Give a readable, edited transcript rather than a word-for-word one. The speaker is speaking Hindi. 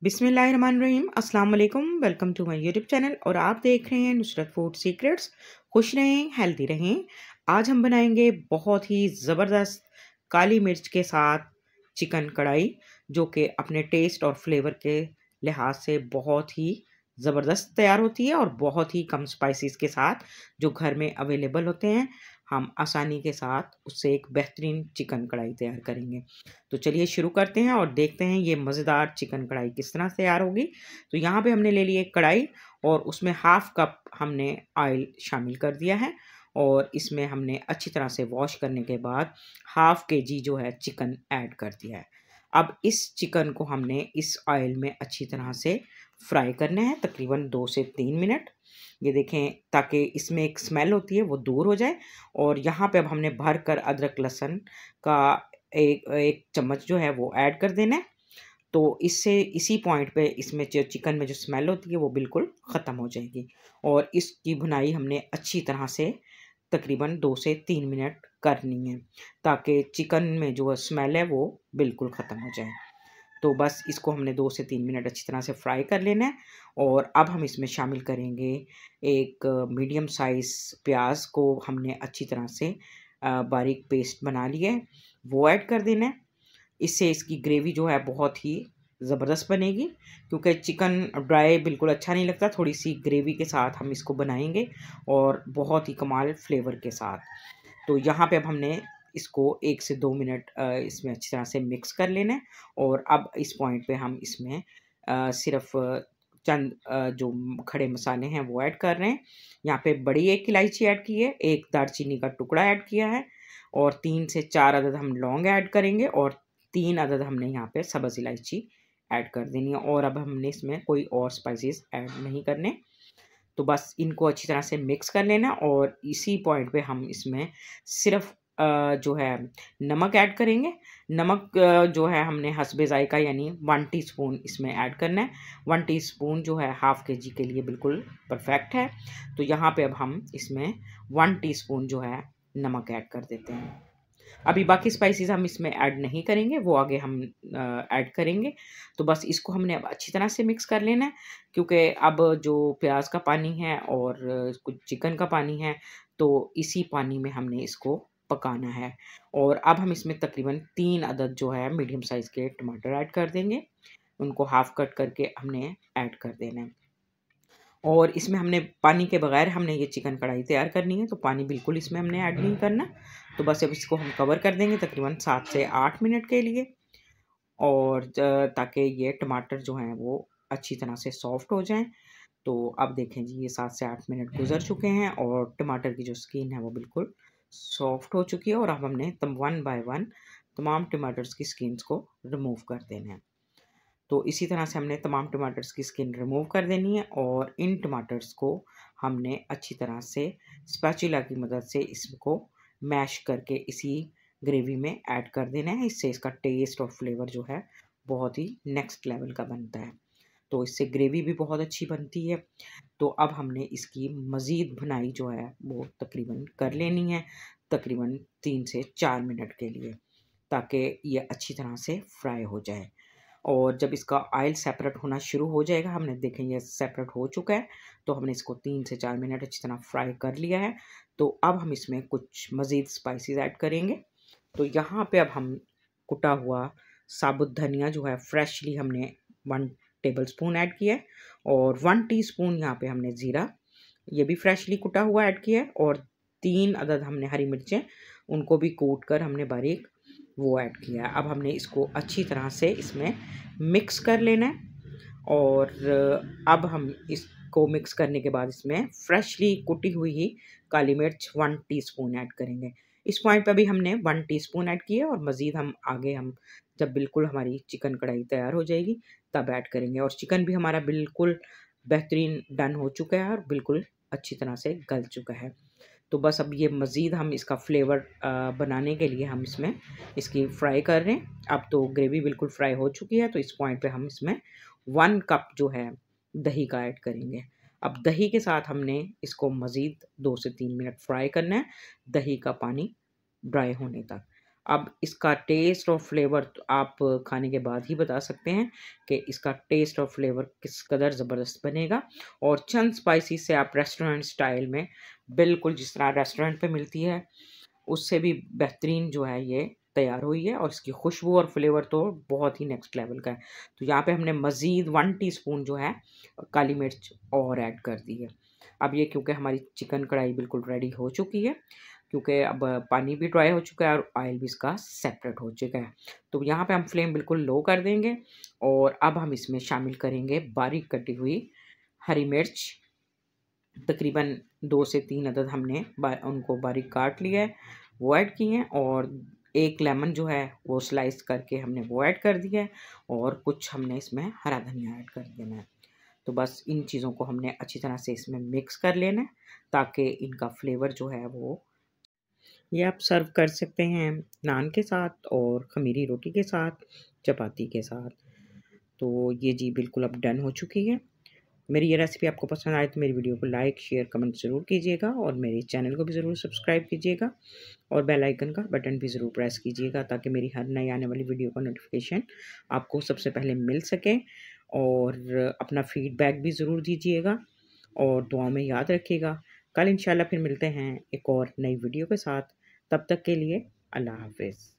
बिस्मिल्लाहिर्रहमानिर्रहीम अस्सलाम वालेकुम। Welcome to my YouTube channel और आप देख रहे हैं नुसरत फूड सीक्रेट्स। खुश रहें, हेल्दी रहें। आज हम बनाएंगे बहुत ही ज़बरदस्त काली मिर्च के साथ चिकन कढ़ाई, जो कि अपने टेस्ट और फ्लेवर के लिहाज से बहुत ही ज़बरदस्त तैयार होती है और बहुत ही कम स्पाइसेस के साथ जो घर में अवेलेबल होते हैं। हम आसानी के साथ उससे एक बेहतरीन चिकन कढ़ाई तैयार करेंगे। तो चलिए शुरू करते हैं और देखते हैं ये मज़ेदार चिकन कढ़ाई किस तरह से तैयार होगी। तो यहाँ पे हमने ले ली एक कढ़ाई और उसमें हाफ कप हमने ऑयल शामिल कर दिया है और इसमें हमने अच्छी तरह से वॉश करने के बाद हाफ केजी जो है चिकन ऐड कर दिया है। अब इस चिकन को हमने इस ऑयल में अच्छी तरह से फ्राई करना है तकरीबन 2 से 3 मिनट। ये देखें, ताकि इसमें एक स्मेल होती है वो दूर हो जाए। और यहाँ पे अब हमने भर कर अदरक लहसुन का एक एक चम्मच जो है वो ऐड कर देना है। तो इससे इसी पॉइंट पे इसमें जो चिकन में जो स्मेल होती है वो बिल्कुल ख़त्म हो जाएगी। और इसकी भुनाई हमने अच्छी तरह से तकरीबन 2 से 3 मिनट करनी है, ताकि चिकन में जो स्मेल है वो बिल्कुल ख़त्म हो जाए। तो बस इसको हमने 2 से 3 मिनट अच्छी तरह से फ्राई कर लेना है। और अब हम इसमें शामिल करेंगे एक मीडियम साइज़ प्याज को हमने अच्छी तरह से बारीक पेस्ट बना लिया है, वो ऐड कर देना है। इससे इसकी ग्रेवी जो है बहुत ही ज़बरदस्त बनेगी, क्योंकि चिकन ड्राई बिल्कुल अच्छा नहीं लगता। थोड़ी सी ग्रेवी के साथ हम इसको बनाएंगे और बहुत ही कमाल फ्लेवर के साथ। तो यहाँ पे अब हमने इसको 1 से 2 मिनट इसमें अच्छी तरह से मिक्स कर लेना है। और अब इस पॉइंट पे हम इसमें सिर्फ चंद जो खड़े मसाले हैं वो ऐड कर रहे हैं। यहाँ पे बड़ी एक इलायची ऐड की है, एक दालचीनी का टुकड़ा ऐड किया है और 3 से 4 अदद हम लौंग ऐड करेंगे और 3 अदद हमने यहाँ पे सब्ज़ इलायची ऐड कर देनी है। और अब हमने इसमें कोई और स्पाइसेस ऐड नहीं करने। तो बस इनको अच्छी तरह से मिक्स कर लेना और इसी पॉइंट पे हम इसमें सिर्फ जो है नमक ऐड करेंगे। नमक जो है हमने हस्बे ज़ायक़ा यानी 1 टीस्पून इसमें ऐड करना है। 1 टीस्पून जो है हाफ़ केजी के लिए बिल्कुल परफेक्ट है। तो यहाँ पे अब हम इसमें 1 टीस्पून जो है नमक ऐड कर देते हैं। अभी बाकी स्पाइसेस हम इसमें ऐड नहीं करेंगे, वो आगे हम ऐड करेंगे। तो बस इसको हमने अब अच्छी तरह से मिक्स कर लेना है, क्योंकि अब जो प्याज का पानी है और कुछ चिकन का पानी है, तो इसी पानी में हमने इसको पकाना है। और अब हम इसमें तकरीबन 3 अदद जो है मीडियम साइज़ के टमाटर ऐड कर देंगे। उनको हाफ़ कट करके हमने ऐड कर देना है। और इसमें हमने पानी के बगैर हमने ये चिकन कढ़ाई तैयार करनी है, तो पानी बिल्कुल इसमें हमने ऐड नहीं करना। तो बस अब इसको हम कवर कर देंगे तकरीबन 7 से 8 मिनट के लिए। और ताकि ये टमाटर जो हैं वो अच्छी तरह से सॉफ्ट हो जाएं। तो अब देखें जी, ये 7 से 8 मिनट गुजर चुके हैं और टमाटर की जो स्किन है वो बिल्कुल सॉफ्ट हो चुकी है। और अब हमने तम 1 बाय 1 तमाम टमाटर्स की स्किन्स को रिमूव कर देना है। तो इसी तरह से हमने तमाम टमाटर्स की स्किन रिमूव कर देनी है और इन टमाटर्स को हमने अच्छी तरह से स्पैचुला की मदद से इसको मैश करके इसी ग्रेवी में ऐड कर देना है। इससे इसका टेस्ट और फ्लेवर जो है बहुत ही नेक्स्ट लेवल का बनता है। तो इससे ग्रेवी भी बहुत अच्छी बनती है। तो अब हमने इसकी मज़ीद भुनाई जो है वो तकरीबन कर लेनी है, तकरीबन 3 से 4 मिनट के लिए, ताकि ये अच्छी तरह से फ्राई हो जाए। और जब इसका ऑयल सेपरेट होना शुरू हो जाएगा, हमने देखें ये सेपरेट हो चुका है, तो हमने इसको 3 से 4 मिनट अच्छी तरह फ्राई कर लिया है। तो अब हम इसमें कुछ मज़ीद स्पाइसेस ऐड करेंगे। तो यहाँ पे अब हम कुटा हुआ साबुत धनिया जो है फ्रेशली हमने 1 टेबलस्पून ऐड किया है और 1 टीस्पून यहाँ पे हमने ज़ीरा, ये भी फ्रेशली कुटा हुआ ऐड किया है। और 3 अदद हमने हरी मिर्चें, उनको भी कूट कर हमने बारीक वो ऐड किया है। अब हमने इसको अच्छी तरह से इसमें मिक्स कर लेना है। और अब हम इसको मिक्स करने के बाद इसमें फ्रेशली कुटी हुई ही काली मिर्च 1 टीस्पून ऐड करेंगे। इस पॉइंट पे भी हमने 1 टीस्पून ऐड किया और मज़ीद हम आगे हम जब बिल्कुल हमारी चिकन कढ़ाई तैयार हो जाएगी तब ऐड करेंगे। और चिकन भी हमारा बिल्कुल बेहतरीन डन हो चुका है और बिल्कुल अच्छी तरह से गल चुका है। तो बस अब ये मज़ीद हम इसका फ्लेवर बनाने के लिए हम इसमें इसकी फ्राई कर रहे हैं। अब तो ग्रेवी बिल्कुल फ्राई हो चुकी है, तो इस पॉइंट पे हम इसमें 1 कप जो है दही का ऐड करेंगे। अब दही के साथ हमने इसको मज़ीद 2 से 3 मिनट फ्राई करना है, दही का पानी ड्राई होने तक। अब इसका टेस्ट और फ्लेवर तो आप खाने के बाद ही बता सकते हैं कि इसका टेस्ट और फ्लेवर किस कदर ज़बरदस्त बनेगा। और चंद स्पाइसी से आप रेस्टोरेंट स्टाइल में बिल्कुल जिस तरह रेस्टोरेंट पे मिलती है उससे भी बेहतरीन जो है ये तैयार हुई है, और इसकी खुशबू और फ्लेवर तो बहुत ही नेक्स्ट लेवल का है। तो यहाँ पे हमने मज़ीद 1 टीस्पून जो है काली मिर्च और ऐड कर दी है। अब ये क्योंकि हमारी चिकन कढ़ाई बिल्कुल रेडी हो चुकी है, क्योंकि अब पानी भी ड्राई हो चुका है और ऑयल भी इसका सेपरेट हो चुका है, तो यहाँ पे हम फ्लेम बिल्कुल लो कर देंगे। और अब हम इसमें शामिल करेंगे बारीक कटी हुई हरी मिर्च, तकरीबन 2 से 3 अदद हमने उनको बारीक काट लिया है, वो ऐड किए हैं। और एक लेमन जो है वो स्लाइस करके हमने वो ऐड कर दिया है, और कुछ हमने इसमें हरा धनिया ऐड कर देना है। तो बस इन चीज़ों को हमने अच्छी तरह से इसमें मिक्स कर लेना है ताकि इनका फ्लेवर जो है वो, ये आप सर्व कर सकते हैं नान के साथ और खमीरी रोटी के साथ, चपाती के साथ। तो ये जी बिल्कुल अब डन हो चुकी है। मेरी ये रेसिपी आपको पसंद आए तो मेरी वीडियो को लाइक, शेयर, कमेंट ज़रूर कीजिएगा, और मेरे चैनल को भी ज़रूर सब्सक्राइब कीजिएगा, और बेल आइकन का बटन भी ज़रूर प्रेस कीजिएगा ताकि मेरी हर नई आने वाली वीडियो का नोटिफिकेशन आपको सबसे पहले मिल सके। और अपना फीडबैक भी ज़रूर दीजिएगा, और दुआ में याद रखिएगा। कल इंशाल्लाह फिर मिलते हैं एक और नई वीडियो के साथ। तब तक के लिए अल्लाह हाफ़िज़।